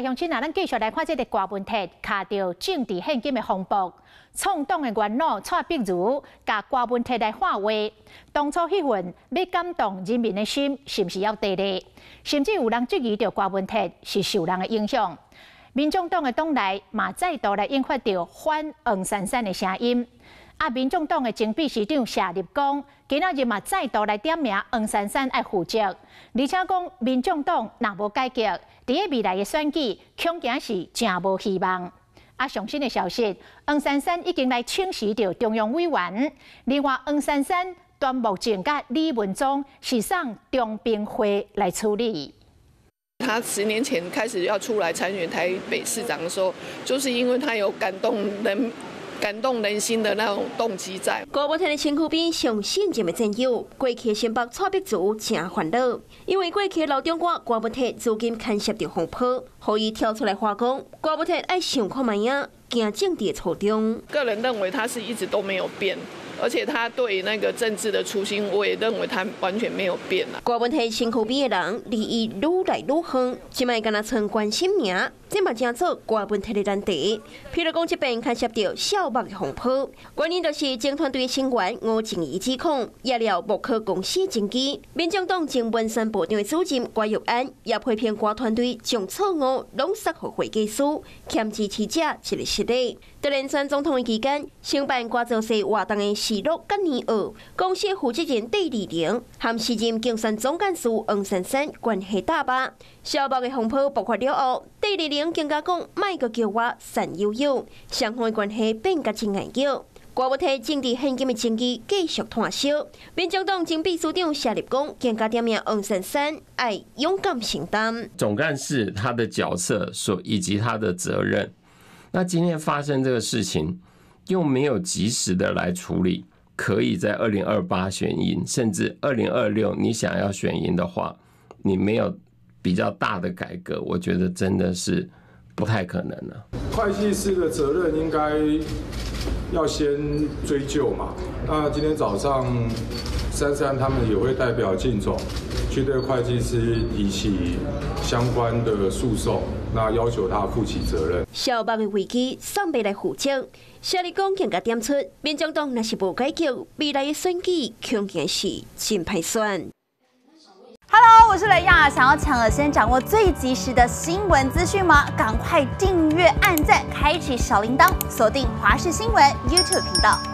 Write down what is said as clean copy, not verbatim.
乡亲啊，咱继续来看这个大问题，卡到政治现金的风波，创党的元老蔡壁如，甲大问题来化话，当初迄份要感动人民的心，是不是要地咧？甚至有人质疑着大问题是受人的影响。民众党的党内嘛再度来引发着反黄珊珊的声音。民众党的前秘书长谢立功，今仔日嘛再度来点名黄珊珊爱负责，而且讲民众党若无改革，伫个未来的选举恐惊是真无希望。上新的消息，黄珊珊已经来请示着中央委员，另外黄珊珊端目前甲李文忠是送中评会来处理。他10年前开始要出来参选台北市长的时候，就是因为他有感动人心的那种动机在。高问题的身躯边上信任的战友，过去的新北蔡壁如真烦恼，因为过去老中官高问题资金牵涉着风波，可以跳出来话讲，高问题爱想看卖影，行政治错中。个人认为他是一直都没有变。而且他对那个政治的初心，我也认为他完全没有变啊。高问题身躯边的人利益愈来愈远，即卖敢若剩关心名，这嘛正做高问题的难题。譬如讲，这边牵涉到小目的风波，原因就是政团队成员吴静怡指控压了木科公司经纪，民进党前文山部长的主任郭玉安也批评瓜团队将错误拢塞给会计师，欠支持者一个实例。在连选总统的期间，承办瓜造势活动的视录跟年二公司负责人戴丽玲和时任竞选总干事黄珊珊关系大巴。小目的风波爆发了后，戴丽玲更加讲卖个叫我散悠悠，双方的关系变甲真硬叫。瓜问题政治现金的争议继续炭烧，民进党前秘书长谢立功更加点名黄珊珊爱勇敢承担。总干事他的角色以及他的责任。那今天发生这个事情，又没有及时的来处理，可以在2028选赢，甚至2026你想要选赢的话，你没有比较大的改革，我觉得真的是不太可能了。会计师的责任应该要先追究嘛。那今天早上珊珊他们也会代表靳总去对会计师提起相关的诉讼，那要求他负起责任。小目的危机尚未来负责，谢立功更加点出，民进党若是无改革，未来的选举恐惊是真歹选。Hello， 我是雷亚，想要抢先掌握最及时的新闻资讯吗？赶快订阅、按赞、开启小铃铛，锁定华视新闻 YouTube 频道。